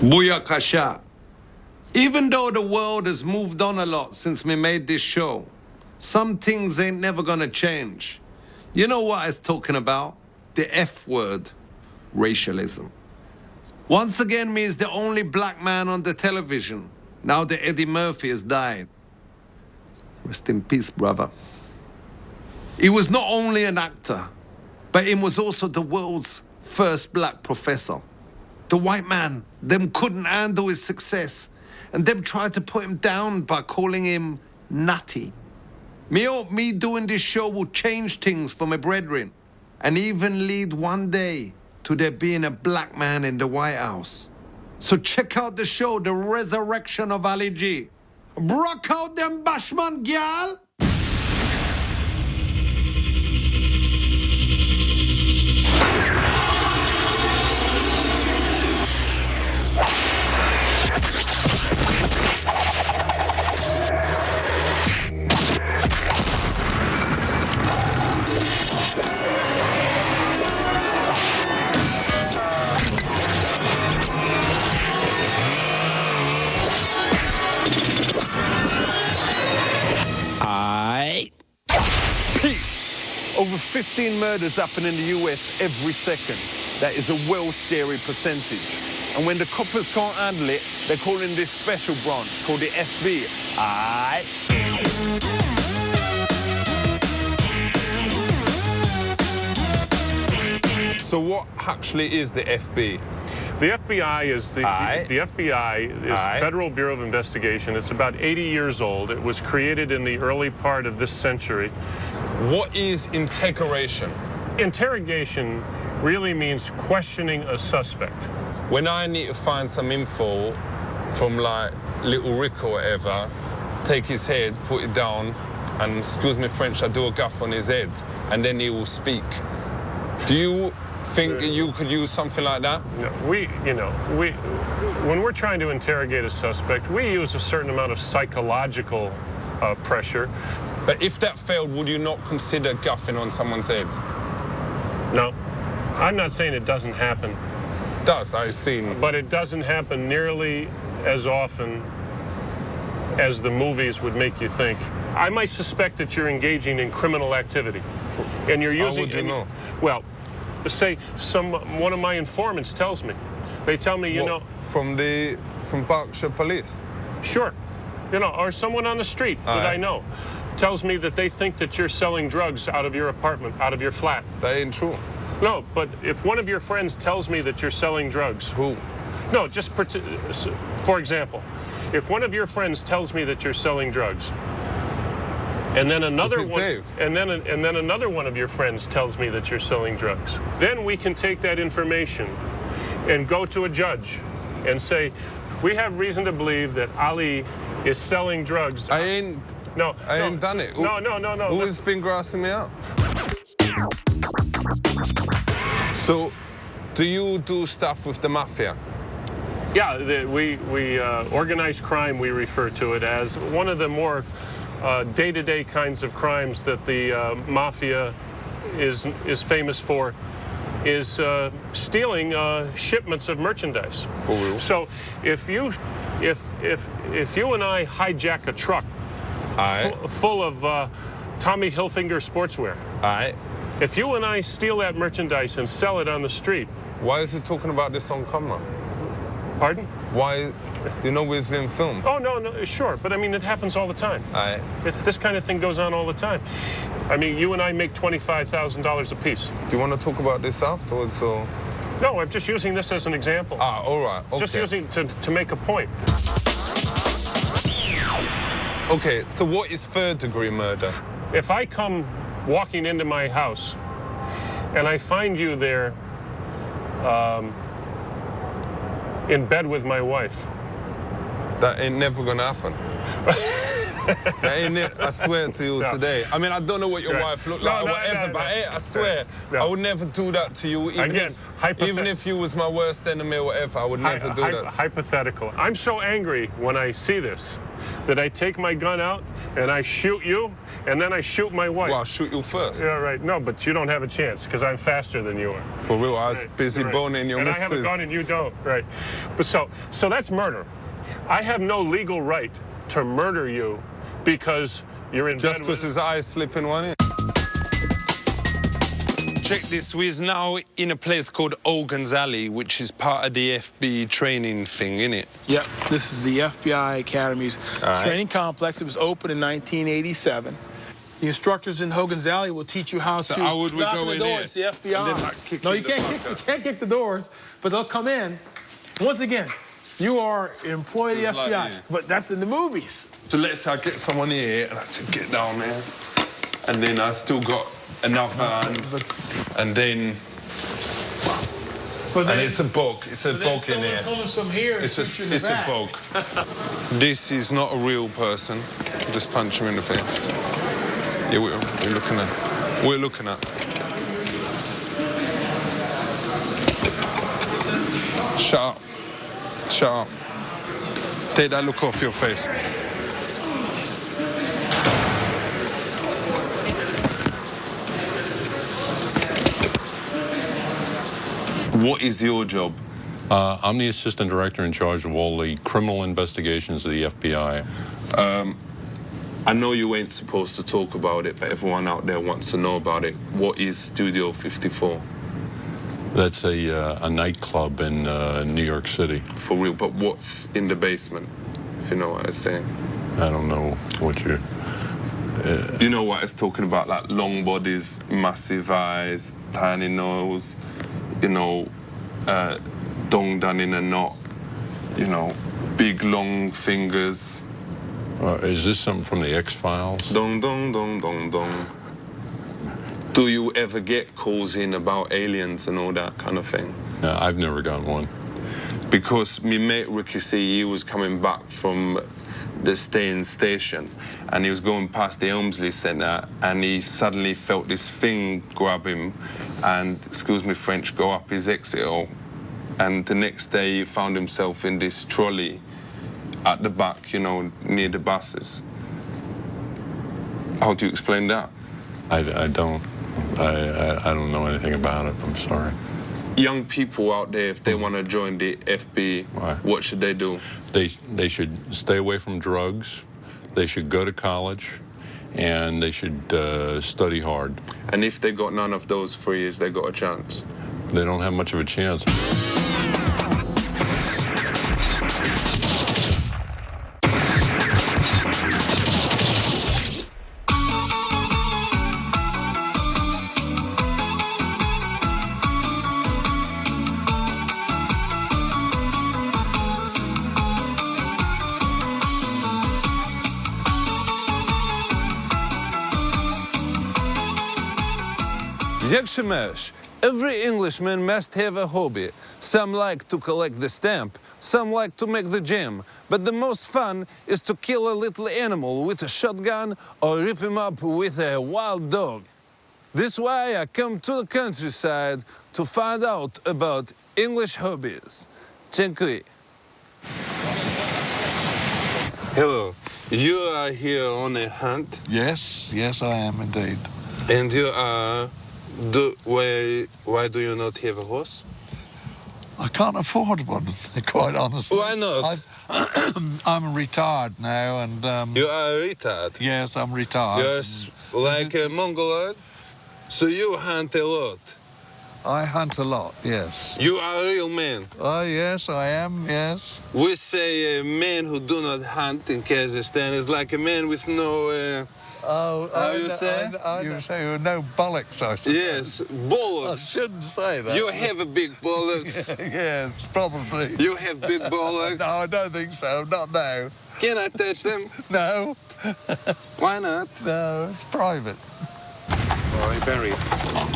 Booyakasha. Even though the world has moved on a lot since we made this show, some things ain't never gonna change. You know what I was talking about? The F word, racialism. Once again, me is the only black man on the television, now that Eddie Murphy has died. Rest in peace, brother. He was not only an actor, but he was also the world's first black professor. The white man, them couldn't handle his success, and them tried to put him down by calling him nutty. Me hope me doing this show will change things for my brethren, and even lead one day to there being a black man in the White House. So check out the show, The Resurrection of Ali G. Brock out them bashman, gyal! Over 15 murders happen in the US every second. That is a well-scary percentage. And when the coppers can't handle it, they're calling this special branch called the FB. Aight. So what actually is the FB? The FBI is the FBI is Federal Bureau of Investigation. It's about 80 years old. It was created in the early part of this century. What is interrogation? Interrogation really means questioning a suspect. When I need to find some info from like Little Rick or whatever, take his head, put it down, and excuse me French, I do a gaff on his head, and then he will speak. Do you think you could use something like that? When we're trying to interrogate a suspect, we use a certain amount of psychological pressure. But if that failed, would you not consider guffing on someone's head? No. I'm not saying it doesn't happen. It does, I've seen. But it doesn't happen nearly as often as the movies would make you think. I might suspect that you're engaging in criminal activity. And you're using... How would you know? Well, say one of my informants tells me. They tell me, you know... From Berkshire Police? Sure. You know, or someone on the street that I know tells me that they think that you're selling drugs out of your apartment, out of your flat. That ain't true. No, but if one of your friends tells me that you're selling drugs... Who? No, just for example, if one of your friends tells me that you're selling drugs, and then another one, Dave? and then another one of your friends tells me that you're selling drugs, then we can take that information and go to a judge and say, we have reason to believe that Ali is selling drugs. I ain't done it. No. Who has been grassing me up? So, do you do stuff with the mafia? Yeah, we organized crime, we refer to it as. One of the more day-to-day kinds of crimes that the mafia is famous for is stealing shipments of merchandise. For real? So if you and I hijack a truck full of Tommy Hilfiger sportswear, if you and I steal that merchandise and sell it on the street... Why is he talking about this on camera? Pardon? Why? You know it's been filmed. Oh, no, sure. But, I mean, it happens all the time. This kind of thing goes on all the time. I mean, you and I make $25,000 a piece. Do you want to talk about this afterwards, or...? No, I'm just using this as an example. All right, okay. Just using to make a point. Okay, so what is third-degree murder? If I come walking into my house and I find you there in bed with my wife... That ain't never gonna happen. That ain't it. I swear to you No. today. I mean, I don't know what your Right. wife looked No, like or no, whatever, no, but no. hey, I swear, No. I would never do that to you. Again, Even if you was my worst enemy or whatever, I would never do that. Hypothetical. I'm so angry when I see this that I take my gun out and I shoot you, and then I shoot my wife. Well, I'll shoot you first. Yeah, right. No, but you don't have a chance because I'm faster than you are. For real, I was Right, busy right. boning your and missus. I have a gun and you don't. Right. But so that's murder. I have no legal right to murder you because you're in Just bed because with... his eye slipping one in. Check this, we're now in a place called Ogan's Alley, which is part of the FB training thing, innit? Yep, this is the FBI Academy's right. training complex. It was opened in 1987. The instructors in Hogan's Alley will teach you how to how would we knock go on the in door. here? It's the And then, FBI. like, kick No, in you the fucker. can't kick the doors, but they'll come in. Once again, you are an employee of the It's FBI, like, yeah. but that's in the movies. So let's say I get someone here and I to get down there. And then I still got another hand. And then, But and it's a bug. It's a but then bug in someone here. comes from here and It's shoots you in the a back. bug. This is not a real person. Just punch him in the face. Yeah, we're looking at. We're looking at. Shut up. Shut up. Take that look off your face. What is your job? I'm the assistant director in charge of all the criminal investigations of the FBI. I know you ain't supposed to talk about it, but everyone out there wants to know about it. What is Studio 54? That's a nightclub in New York City. For real, but what's in the basement, if you know what I'm saying? I don't know what you... You know what I was talking about, like long bodies, massive eyes, tiny nose, you know, dong done in a knot, you know, big long fingers. Is this something from the X-Files? Dong, dong, dong, dong, dong. Do you ever get calls in about aliens and all that kind of thing? I've never gotten one. Because my mate Ricky C, he was coming back from the staying station and he was going past the Elmsley Centre and he suddenly felt this thing grab him and, excuse me French, go up his exit hole. And the next day he found himself in this trolley at the back, you know, near the buses. How do you explain that? I don't. I don't know anything about it. I'm sorry. Young people out there, if they want to join the FB, Right. what should they do? They should stay away from drugs. They should go to college, and they should study hard. And if they got none of those 3 years, they got a chance. They don't have much of a chance. Jak się masz? Every Englishman must have a hobby. Some like to collect the stamp, some like to make the jam. But the most fun is to kill a little animal with a shotgun or rip him up with a wild dog. This why I come to the countryside to find out about English hobbies. Dziękuję. Hello. You are here on a hunt, Yes, yes, I am indeed. and you are... Why do you not have a horse? I can't afford one, quite honestly. Why not? I'm retired now, and You are retired. yes, I'm retired. Yes, like a Mongoloid. So you hunt a lot. I hunt a lot. Yes. You are a real man. Oh, yes, I am. Yes. We say a man who do not hunt in Kazakhstan is like a man with no. Oh, How you say? You say no bollocks. I suppose. Yes, I bollocks. shouldn't say that. You have a big bollocks. Yes, probably. You have big bollocks. No, I don't think so. Not now. Can I touch them? No, Why not? no, it's private. Or he buried.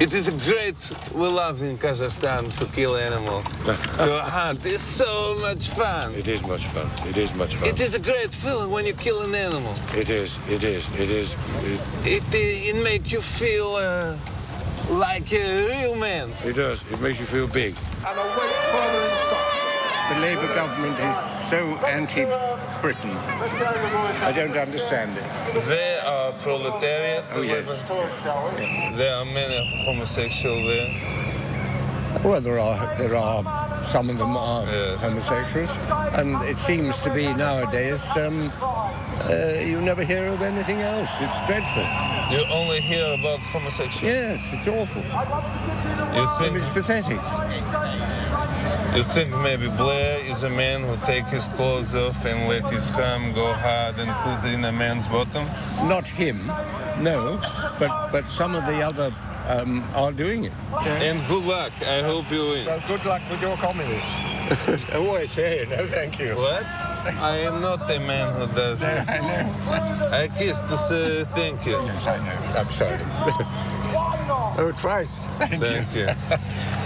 It is a great, we love in Kazakhstan to kill animal. To hunt, it's so much fun. It is much fun. It is much fun. It is a great feeling when you kill an animal. It is. It is. It is. It makes you feel like a real man. It does. It makes you feel big. The Labour government is so anti-Britain. I don't understand it. They are proletariat. Oh, yes. There are many homosexuals there. Well, there are some of them are homosexuals, and it seems to be nowadays you never hear of anything else. It's dreadful. You only hear about homosexuals. Yes, it's awful. You think It's pathetic. You think maybe Blair is a man who take his clothes off and let his ham go hard and put it in a man's bottom? Not him, no, but some of the other are doing it. And good luck. I hope you win. Well, good luck with your communists. Oh, I say, no thank you. What? I am not a man who does it. I know. I kiss to say thank you. Yes, I know. I'm sorry. Oh, twice. Thank you.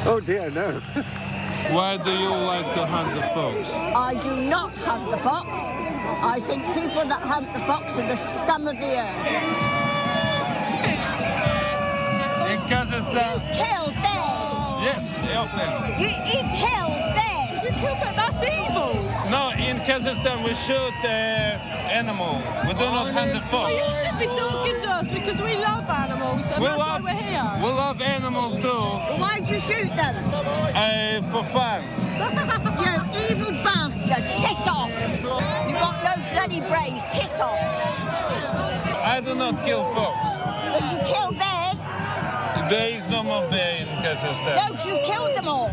Oh, dear, no. Why do you like to hunt the fox? I do not hunt the fox. I think people that hunt the fox are the scum of the earth. In Kazakhstan? He kills bears. Yes, often. He kills bears. But that's evil. No, in Kazakhstan we shoot animal. We do not hunt the fox. Well, you should be talking to us because we love animals and that's why we're here. We love animals too. Why'd you shoot them? For fun. You evil bastard. Piss off. You've got no bloody brains. Piss off. I do not kill fox. But you kill bears. There is no more bear in Kazakhstan. No, you've killed them all.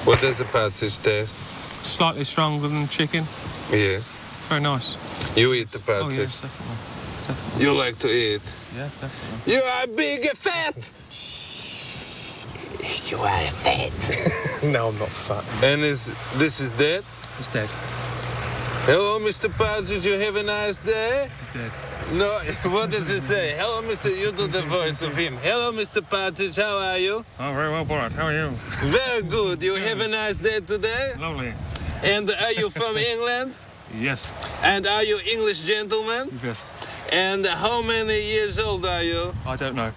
What does the partridge taste? Slightly stronger than chicken. Yes. Very nice. You eat the Oh, partridge? yes, definitely. You like to eat? Yeah, definitely. You are big and fat! You are fat. No, I'm not fat. And this is dead? He's dead. Hello, Mr. Partridge, you have a nice day? He's dead. No, what does it say? Hello, Mr. You do the voice of him. Hello, Mr. Partridge, how are you? Oh, very well, Borat. How are you? Very good. You have a nice day today? Lovely. And are you from England? Yes. And are you English gentleman? Yes. And how many years old are you? I don't know.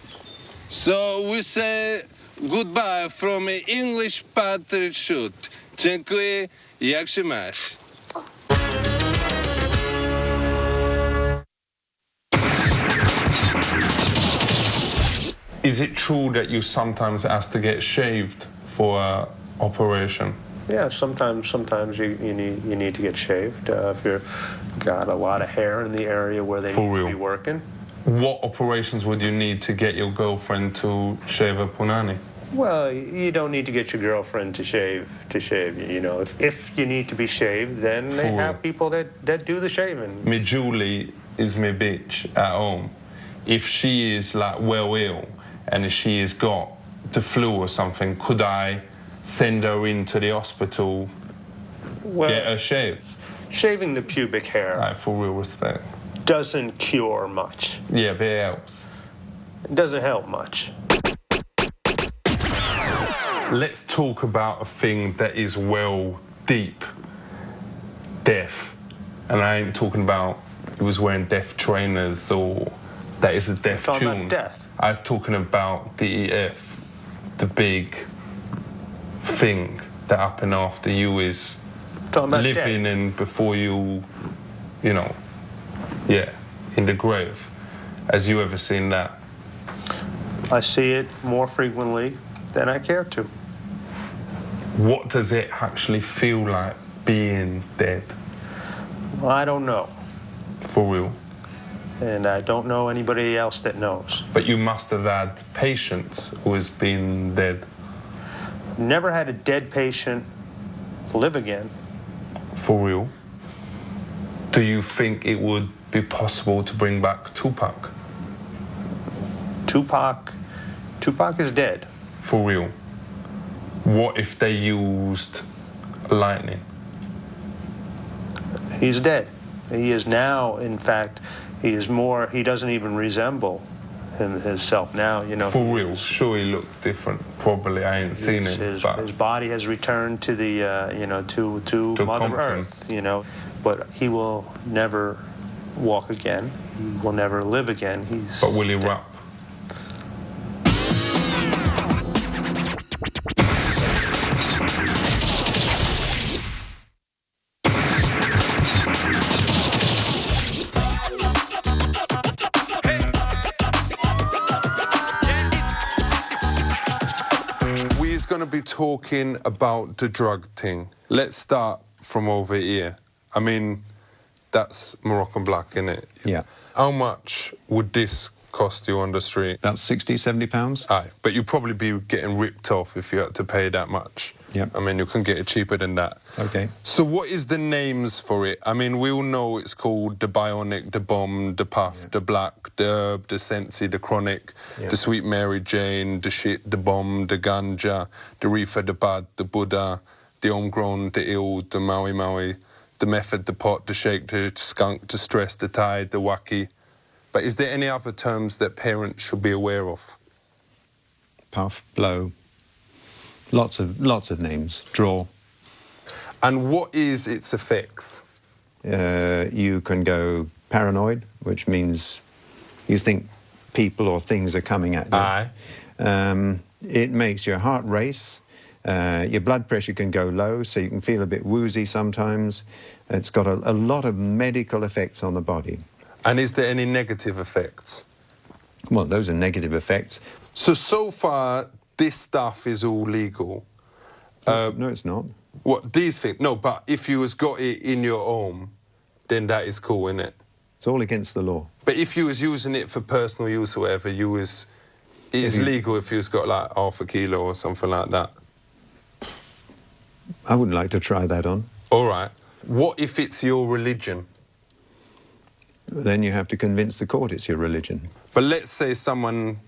So we say goodbye from an English partridge shoot. Dziękuję, jak się masz? Is it true that you sometimes ask to get shaved for an operation? Yeah, sometimes you need to get shaved if you've got a lot of hair in the area where they need to be working. What operations would you need to get your girlfriend to shave a punani? Well, you don't need to get your girlfriend to shave. You know, if you need to be shaved, then they have people that do the shaving. Me Julie is my bitch at home. If she is like well ill and if she has got the flu or something, could I send her into the hospital, get her shaved? Shaving the pubic hair, Like, for real respect. doesn't cure much. Yeah, but it helps. It doesn't help much. Let's talk about a thing that is well deep. Death. And I ain't talking about he was wearing death trainers or that is a death Talking tune. about death. I was talking about DEF, the big thing that happened after you is living death. and before you know, yeah, in the grave. Has you ever seen that? I see it more frequently than I care to. What does it actually feel like being dead? Well, I don't know. For real? And I don't know anybody else that knows. But you must have had patients who has been dead. Never had a dead patient live again. For real? Do you think it would be possible to bring back Tupac? Tupac is dead. For real? What if they used lightning? He's dead. He is now, in fact, He doesn't even resemble himself now, you know. For real, sure he looked different. Probably, I ain't seen him. His body has returned to the, you know, to Mother Compton. Earth, you know. But he will never walk again. He will never live again. But will he rap? We're going to be talking about the drug thing. Let's start from over here. I mean, that's Moroccan black, innit? Yeah. How much would this cost you on the street? About 60, 70 pounds. Aye, but you'd probably be getting ripped off if you had to pay that much. Yeah. I mean, you can get it cheaper than that. Okay. So what is the names for it? I mean, we all know it's called the Bionic, the Bomb, the Puff, the Black, the Herb, the Sensi, the Chronic, the Sweet Mary Jane, the Shit, the Bomb, the Ganja, the Reefer, the Bud, the Buddha, the Homegrown, the Ill, the Maui Maui, the Method, the Pot, the Shake, the Skunk, the Stress, the Tide, the Wacky. But is there any other terms that parents should be aware of? Puff, blow, lots of names. Draw. And what is its effects? You can go paranoid, which means you think people or things are coming at you. Aye. It makes your heart race. Your blood pressure can go low, so you can feel a bit woozy sometimes. It's got a lot of medical effects on the body. And is there any negative effects? Well, those are negative effects. So far, this stuff is all legal. No, it's not. What, these things? No, but if you was got it in your home, then that is cool, innit? It's all against the law. But if you was using it for personal use or whatever, it's legal if you was got like half a kilo or something like that. I wouldn't like to try that on. All right. What if it's your religion? Then you have to convince the court it's your religion. But let's say someone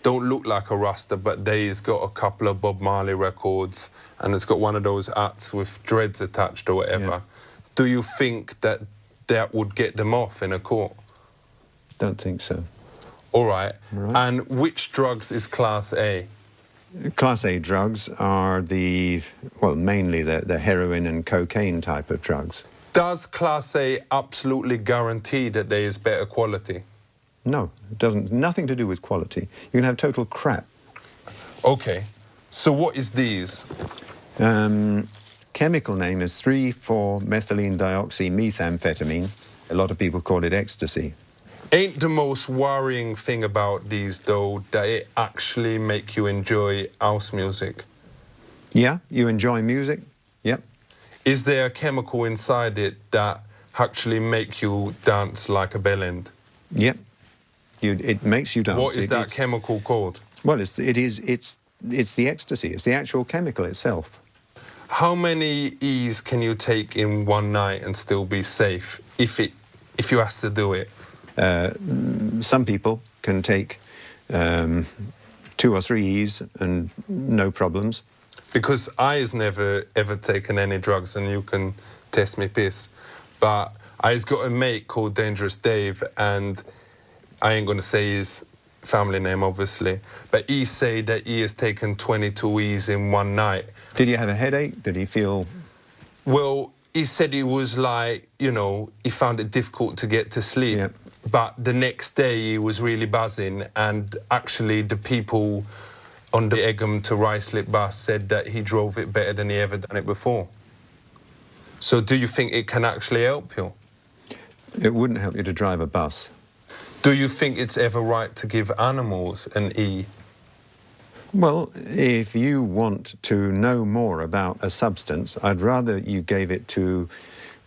don't look like a Rasta, but they's got a couple of Bob Marley records and it's got one of those hats with dreads attached or whatever. Yeah. Do you think that would get them off in a court? Don't think so. All right. Right. And which drugs is Class A? Class A drugs are mainly the heroin and cocaine type of drugs. Does Class A absolutely guarantee that there is better quality? No, it doesn't. Nothing to do with quality. You can have total crap. Okay. So what is these? Chemical name is 3,4-methylene dioxymethamphetamine. A lot of people call it ecstasy. Ain't the most worrying thing about these, though, that it actually make you enjoy house music? Yeah, you enjoy music? Yep. Is there a chemical inside it that actually make you dance like a bellend? Yep. It makes you dance. What is that chemical called? Well, it's the ecstasy. It's the actual chemical itself. How many E's can you take in one night and still be safe if you have to do it? Some people can take 2 or 3 E's and no problems. Because I has never ever taken any drugs, and you can test me piss. But I's got a mate called Dangerous Dave, and I ain't gonna say his family name, obviously, but he said that he has taken 22 E's in one night. Did he have a headache? Did he feel... Well, he said he was like, you know, he found it difficult to get to sleep. Yep. But the next day he was really buzzing, and actually the people on the Egham to Ruislip bus said that he drove it better than he ever done it before. So do you think it can actually help you? It wouldn't help you to drive a bus. Do you think it's ever right to give animals an E? Well, if you want to know more about a substance, I'd rather you gave it to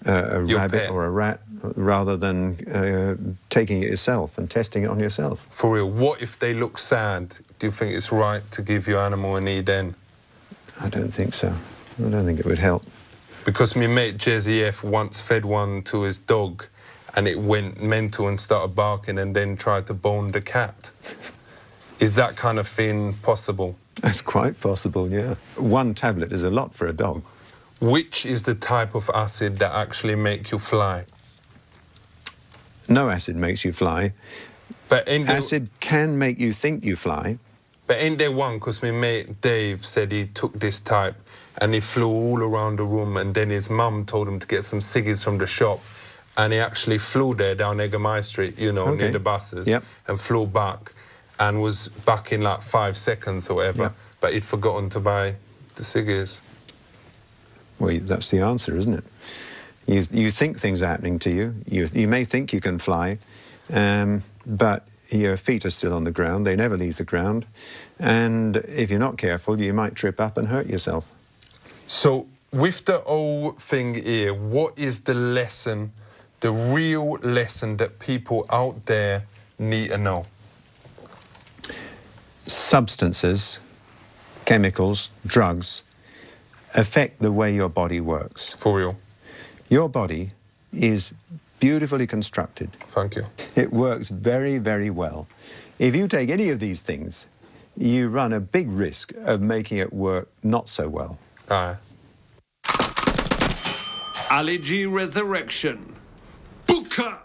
a rabbit pet. or a rat rather than taking it yourself and testing it on yourself. For real, what if they look sad? Do you think it's right to give your animal an E then? I don't think so. I don't think it would help. Because my mate Jezzy F once fed one to his dog and it went mental and started barking and then tried to bone the cat. Is that kind of thing possible? That's quite possible, yeah. 1 tablet is a lot for a dog. Which is the type of acid that actually make you fly? No acid makes you fly. But acid can make you think you fly. But ain't there one, because my mate Dave said he took this type and he flew all around the room, and then his mum told him to get some ciggies from the shop, and he actually flew there down Egamai Street, you know, near the buses, and flew back and was back in like 5 seconds or whatever, but he'd forgotten to buy the ciggies. Well, that's the answer, isn't it? You think things are happening to you. You may think you can fly, but your feet are still on the ground. They never leave the ground. And if you're not careful, you might trip up and hurt yourself. So with the whole thing here, what is the lesson, the real lesson that people out there need to know? Substances, chemicals, drugs affect the way your body works. For real? Your body is beautifully constructed. Thank you. It works very, very well. If you take any of these things, you run a big risk of making it work not so well. Aye. Ali G Rezurection. Booker!